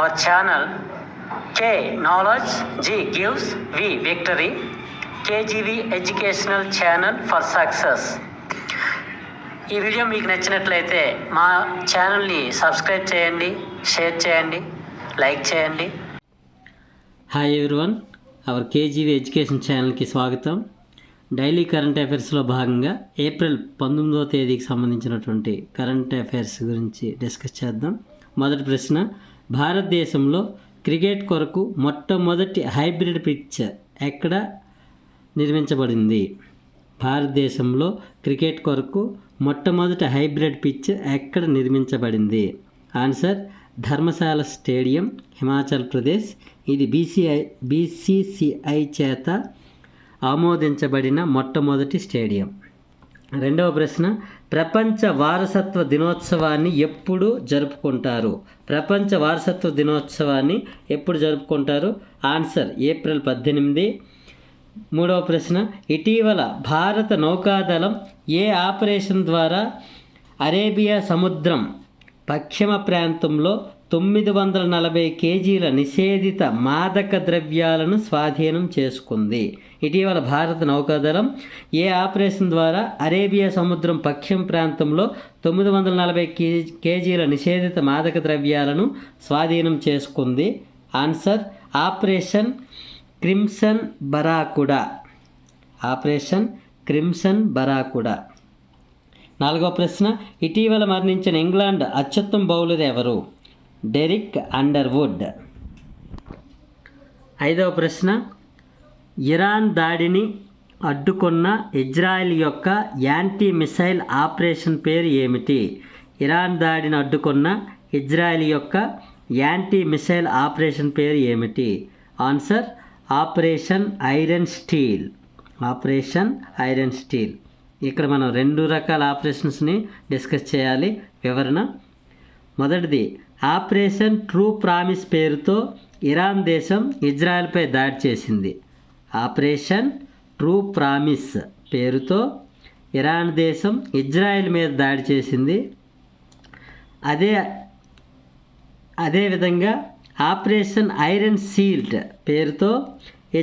Our channel K Knowledge G gives V Victory KGV Educational Channel for Success. ఈ video మీకు నచ్చినట్లయితే మా ఛానల్ని సబ్స్క్రైబ్ చేయండి, షేర్ చేయండి, లైక్ చేయండి. Hi everyone, hour KGV education ఛానల్కి స్వాగతం. డైలీ కరెంట్ అఫైర్స్లో భాగంగా ఏప్రిల్ 19వ తేదీకి సంబంధించినటువంటి కరెంట్ అఫైర్స్ గురించి డిస్కస్ చేద్దాం. మొదటి ప్రశ్న, భారతదేశంలో క్రికెట్ కొరకు మొట్టమొదటి హైబ్రిడ్ పిచ్ ఎక్కడ నిర్మించబడింది? భారతదేశంలో క్రికెట్ కొరకు మొట్టమొదటి హైబ్రిడ్ పిచ్ ఎక్కడ నిర్మించబడింది? Answer Dharamshala stadium, Himachal Pradesh. ఇది బీసీసీఐ చేత ఆమోదించబడిన మొట్టమొదటి స్టేడియం. రెండవ ప్రశ్న, ప్రపంచ వారసత్వ దినోత్సవాన్ని ఎప్పుడు జరుపుకుంటారు? ప్రపంచ వారసత్వ దినోత్సవాన్ని ఎప్పుడు జరుపుకుంటారు? Answer April 18. మూడవ ప్రశ్న, ఇటీవల భారత నౌకాదళం ఏ ఆపరేషన్ ద్వారా అరేబియా సముద్రం పశ్చిమ ప్రాంతంలో 940 కేజీల నిషేధిత మాదక ద్రవ్యాలను స్వాధీనం చేసుకుంది? ఇటీవల భారత నౌకాదళం ఏ ఆపరేషన్ ద్వారా అరేబియా సముద్రం పశ్చిమ ప్రాంతంలో 940 కేజీల నిషేధిత మాదక ద్రవ్యాలను స్వాధీనం చేసుకుంది? Answer operation crimson barracuda. Operation crimson barracuda. నాలుగవ ప్రశ్న, ఇటీవల మరణించిన ఇంగ్లాండ్ అత్యుత్తమ బౌలర్ ఎవరు? Derek Underwood. ఐదవ ప్రశ్న, ఇరాన్ దాడిని అడ్డుకున్న ఇజ్రాయెల్ యొక్క యాంటీ మిసైల్ ఆపరేషన్ పేరు ఏమిటి? ఇరాన్ దాడిని అడ్డుకున్న ఇజ్రాయెల్ యొక్క యాంటీ మిసైల్ ఆపరేషన్ పేరు ఏమిటి? Answer operation iron steel. Operation iron steel. ఇక్కడ మనం 2 రకాల ఆపరేషన్స్ని డిస్కస్ చేయాలి. వివరణ. మొదటిది, ఆపరేషన్ ట్రూ ప్రామిస్ పేరుతో ఇరాన్ దేశం ఇజ్రాయెల్పై దాడి చేసింది. ఆపరేషన్ ట్రూ ప్రామిస్ పేరుతో ఇరాన్ దేశం ఇజ్రాయెల్ మీద దాడి చేసింది. అదేవిధంగా ఆపరేషన్ ఐరన్ షీల్డ్ పేరుతో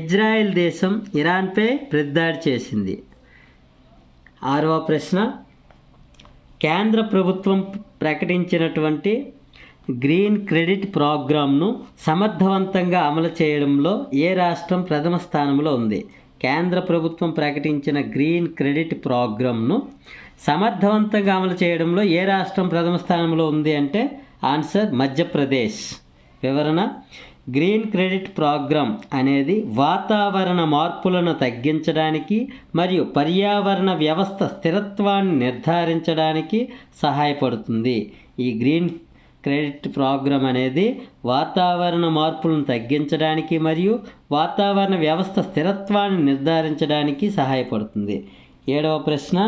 ఇజ్రాయెల్ దేశం ఇరాన్పై ప్రతిదాడి చేసింది. ఆరవ ప్రశ్న, కేంద్ర ప్రభుత్వం ప్రకటించినటువంటి గ్రీన్ క్రెడిట్ ప్రోగ్రామ్ను సమర్థవంతంగా అమలు చేయడంలో ఏ రాష్ట్రం ప్రథమ స్థానంలో ఉంది? కేంద్ర ప్రభుత్వం ప్రకటించిన గ్రీన్ క్రెడిట్ ప్రోగ్రామ్ను సమర్థవంతంగా అమలు చేయడంలో ఏ రాష్ట్రం ప్రథమ స్థానంలో ఉంది అంటే ఆన్సర్ మధ్యప్రదేశ్. వివరణ. గ్రీన్ క్రెడిట్ ప్రోగ్రాం అనేది వాతావరణ మార్పులను తగ్గించడానికి మరియు పర్యావరణ వ్యవస్థ స్థిరత్వాన్ని నిర్ధారించడానికి సహాయపడుతుంది. ఈ గ్రీన్ క్రెడిట్ ప్రోగ్రాం అనేది వాతావరణ మార్పులను తగ్గించడానికి మరియు వాతావరణ వ్యవస్థ స్థిరత్వాన్ని నిర్ధారించడానికి సహాయపడుతుంది. ఏడవ ప్రశ్న,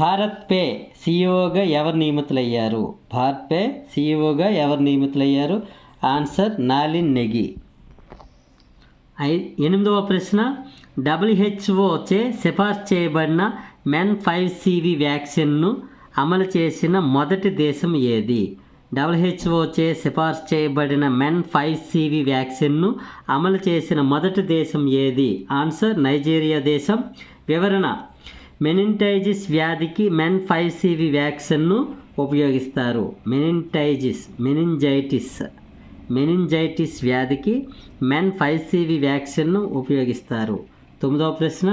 భారత్ పే సిఇఓగా ఎవరు నియమితులయ్యారు? భారత్ పే సిఇఓగా ఎవరు నియమితులయ్యారు? ఆన్సర్ నాలిన్ నెగి. ఎనిమిదవ ప్రశ్న, WHO చే సిఫార్సు చేయబడిన MEN5CV వ్యాక్సిన్ను అమలు చేసిన మొదటి దేశం ఏది? WHO చే సిఫార్సు చేయబడిన MEN5CV వ్యాక్సిన్ను అమలు చేసిన మొదటి దేశం ఏది? ఆన్సర్ నైజీరియా దేశం. వివరణ. మెనింజైటిస్ వ్యాధికి MEN5CV వ్యాక్సిన్ను ఉపయోగిస్తారు. మెనింజైటిస్ వ్యాధికి MEN5CV వ్యాక్సిన్ను ఉపయోగిస్తారు. 9వ ప్రశ్న,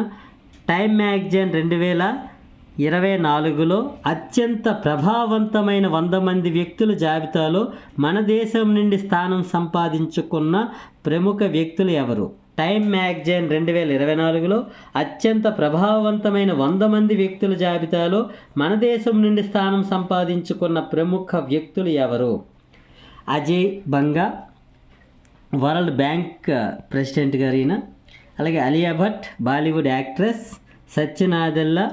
టైమ్ మ్యాగజైన్ 2024లో అత్యంత ప్రభావవంతమైన 100 మంది వ్యక్తుల జాబితాలో మన దేశం నుండి స్థానం సంపాదించుకున్న ప్రముఖ వ్యక్తులు ఎవరు? టైమ్ మ్యాగజైన్ 2024లో అత్యంత ప్రభావవంతమైన 100 మంది వ్యక్తుల జాబితాలో మన దేశం నుండి స్థానం సంపాదించుకున్న ప్రముఖ వ్యక్తులు ఎవరు? Ajay Banga, world bank president గారు ఈయన. అలాగే Alia Bhatt, Bollywood actress. Sachin Nadella,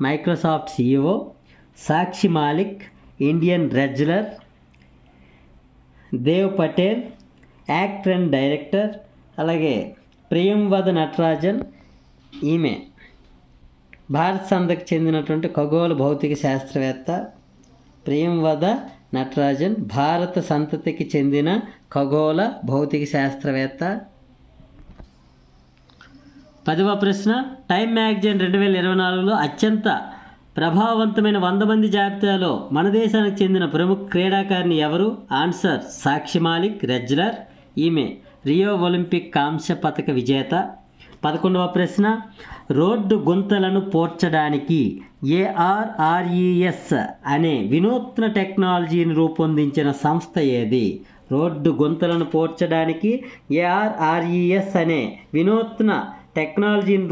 Microsoft CEO. Sakshi Malik, Indian wrestler. Dev Patel, actor and director. అలాగే ప్రియంవద నటరాజన్, ఈమె భారత్ సంతకు చెందినటువంటి ఖగోళ భౌతిక శాస్త్రవేత్త. ప్రియంవద నటరాజన్ భారత సంతతికి చెందిన ఖగోళ భౌతిక శాస్త్రవేత్త. 10వ ప్రశ్న, టైమ్ మ్యాగజైన్ 2024లో అత్యంత ప్రభావవంతమైన 100 మంది జాబితాలో మన దేశానికి చెందిన ప్రముఖ క్రీడాకారిణి ఎవరు? ఆన్సర్ సాక్షి మాలిక్ రెజ్లర్. ఈమె రియో ఒలింపిక్ కాంస్య పతక విజేత. 11వ ప్రశ్న, రోడ్డు గుంతలను పోడ్చడానికి ARRES అనే వినూత్న టెక్నాలజీని రూపొందించిన సంస్థ ఏది? రోడ్డు గుంతలను పోడ్చడానికి ARRES అనే వినూత్న టెక్నాలజీని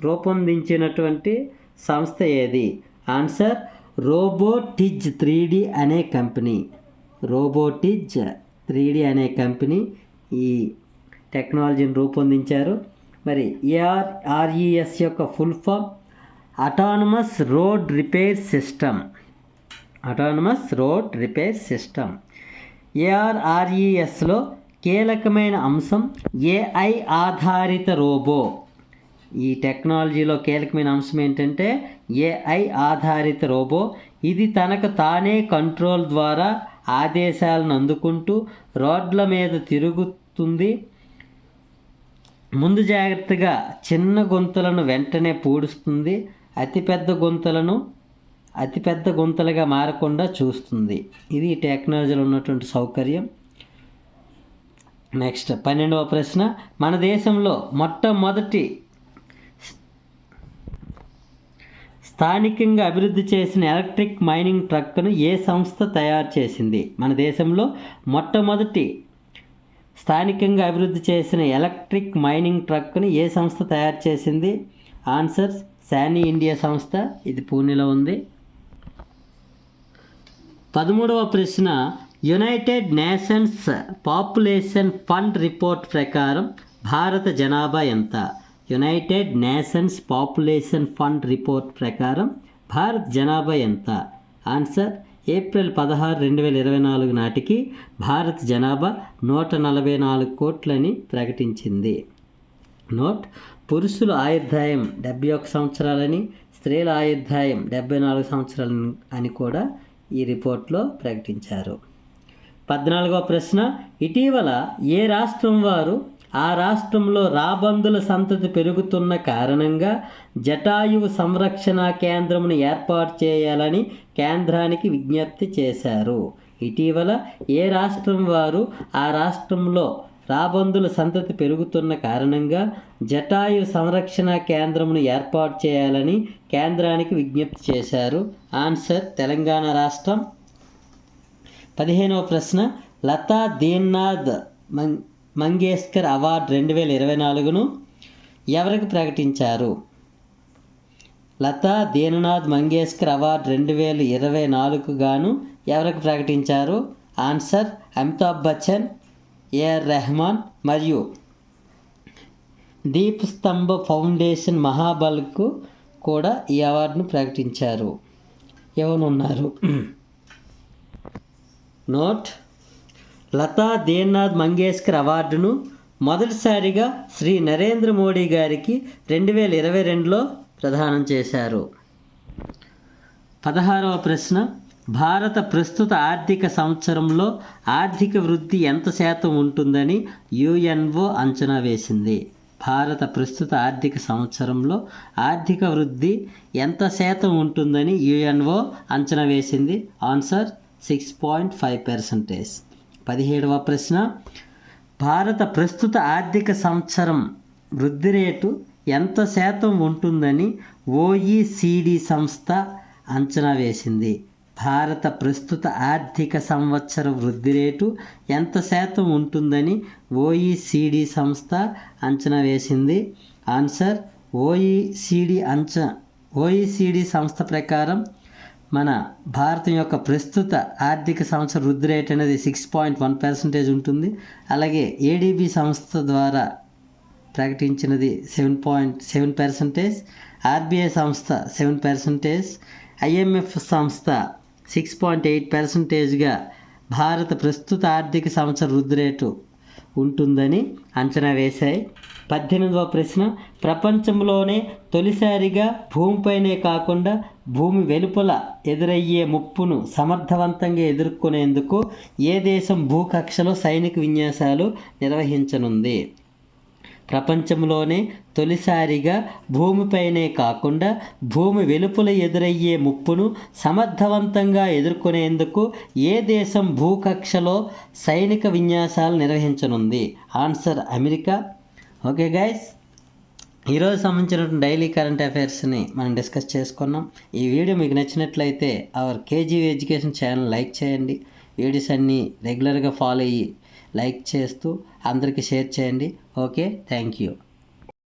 రూపొందించినటువంటి సంస్థ ఏది? ఆన్సర్ రోబోటిజ్ 3D అనే కంపెనీ. రోబోటిజ్ 3D అనే కంపెనీ ఈ టెక్నాలజీని రూపొందించారు. మరి ARRES యొక్క full form autonomous road repair system. Autonomous road repair system. ARRESలో కీలకమైన అంశం AI ఆధారిత రోబో. ఈ టెక్నాలజీలో కీలకమైన అంశం ఏంటంటే AI ఆధారిత రోబో. ఇది తనకు తానే కంట్రోల్ ద్వారా ఆదేశాలను అందుకుంటూ రోడ్ల మీద తిరుగుతుంది. ముందు జాగ్రత్తగా చిన్న గుంతలను వెంటనే పూడుస్తుంది. అతిపెద్ద గుంతలుగా మారకుండా చూస్తుంది. ఇది ఈ టెక్నాలజీలో ఉన్నటువంటి సౌకర్యం. నెక్స్ట్ 12వ ప్రశ్న, మన దేశంలో మొట్టమొదటి స్థానికంగా అభివృద్ధి చేసిన ఎలక్ట్రిక్ మైనింగ్ ట్రక్ను ఏ సంస్థ తయారు చేసింది? మన దేశంలో మొట్టమొదటి స్థానికంగా అభివృద్ధి చేసిన ఎలక్ట్రిక్ మైనింగ్ ట్రక్ను ఏ సంస్థ తయారు చేసింది? ఆన్సర్ శానీ ఇండియా సంస్థ. ఇది పూణేలో ఉంది. 13వ ప్రశ్న, United nations population fund report ప్రకారం భారత జనాభా ఎంత? United nations population fund report ప్రకారం భారత జనాభా ఎంత? ఆన్సర్ ఏప్రిల్ 16, 2024 నాటికి భారత జనాభా 144 కోట్లని ప్రకటించింది. నోట్: పురుషుల ఆయుర్దాయం 71 సంవత్సరాలని, స్త్రీల ఆయుర్దాయం 74 సంవత్సరాలని అని కూడా ఈ రిపోర్ట్లో ప్రకటించారు. 14వ ప్రశ్న, ఇటీవల ఏ రాష్ట్రం వారు ఆ రాష్ట్రంలో రాబందుల సంతతి పెరుగుతున్న కారణంగా జటాయువు సంరక్షణ కేంద్రమును ఏర్పాటు చేయాలని కేంద్రానికి విజ్ఞప్తి చేశారు? ఇటీవల ఏ రాష్ట్రం వారు ఆ రాష్ట్రంలో రాబందుల సంతతి పెరుగుతున్న కారణంగా జటాయువు సంరక్షణ కేంద్రమును ఏర్పాటు చేయాలని కేంద్రానికి విజ్ఞప్తి చేశారు? ఆన్సర్ తెలంగాణ రాష్ట్రం. 15వ ప్రశ్న, లతా దీన్నాథ్ మంగేష్కర్ అవార్డు 2024ను ఎవరికి ప్రకటించారు? లతా దీన్నాథ్ మంగేష్కర్ అవార్డు 2024కు గాను ఎవరికి ప్రకటించారు? ఆన్సర్ అమితాబ్ బచ్చన్, ఏఆర్ రెహమాన్ మరియు దీప్ స్తంభ ఫౌండేషన్ మహాబల్కు కూడా ఈ అవార్డును ప్రకటించారు. ఎవరున్నారు? నోట్: లతా దీన్నాథ్ మంగేష్కర్ అవార్డును మొదటిసారిగా శ్రీ నరేంద్ర మోడీ గారికి 2022లో ప్రదానం చేశారు. 16వ ప్రశ్న, భారత ప్రస్తుత ఆర్థిక సంవత్సరంలో ఆర్థిక వృద్ధి ఎంత శాతం ఉంటుందని UNO అంచనా వేసింది? భారత ప్రస్తుత ఆర్థిక సంవత్సరంలో ఆర్థిక వృద్ధి ఎంత శాతం ఉంటుందని UNO అంచనా వేసింది? ఆన్సర్ 6.5%. 17వ ప్రశ్న, భారత ప్రస్తుత ఆర్థిక సంవత్సరం వృద్ధి రేటు ఎంత శాతం ఉంటుందని OECD సంస్థ అంచనా వేసింది? భారత ప్రస్తుత ఆర్థిక సంవత్సర వృద్ధి రేటు ఎంత శాతం ఉంటుందని OECD సంస్థ అంచనా వేసింది? ఆన్సర్ OECD సంస్థ ప్రకారం మన భారతం యొక్క ప్రస్తుత ఆర్థిక సంవత్సర వృద్ధి రేట్ అనేది 6.1% ఉంటుంది. అలాగే ADB సంస్థ ద్వారా ప్రకటించినది 7.7%, RBI సంస్థ 7%, IMF సంస్థ 6.8%గా భారత ప్రస్తుత ఆర్థిక సంవత్సర వృద్ధి రేటు ఉంటుందని అంచనా వేశాయి. 18వ ప్రశ్న, ప్రపంచంలోనే తొలిసారిగా భూమిపైనే కాకుండా భూమి వెలుపల ఎదురయ్యే ముప్పును సమర్థవంతంగా ఎదుర్కొనేందుకు ఏ దేశం భూకక్షలో సైనిక విన్యాసాలు నిర్వహించనుంది? ప్రపంచంలోనే తొలిసారిగా భూమిపైనే కాకుండా భూమి వెలుపల ఎదురయ్యే ముప్పును సమర్థవంతంగా ఎదుర్కొనేందుకు ఏ దేశం భూకక్షలో సైనిక విన్యాసాలు నిర్వహించనుంది? Answer America. ఓకే గైస్, ఈరోజు సంబంధించిన డైలీ కరెంట్ అఫైర్స్ని మనం డిస్కస్ చేసుకున్నాం. ఈ వీడియో మీకు నచ్చినట్లయితే hour KGV education channel like చేయండి. వీడియోస్ అన్నీ రెగ్యులర్గా ఫాలో అయ్యి లైక్ చేస్తూ అందరికీ షేర్ చేయండి. Okay, thank you.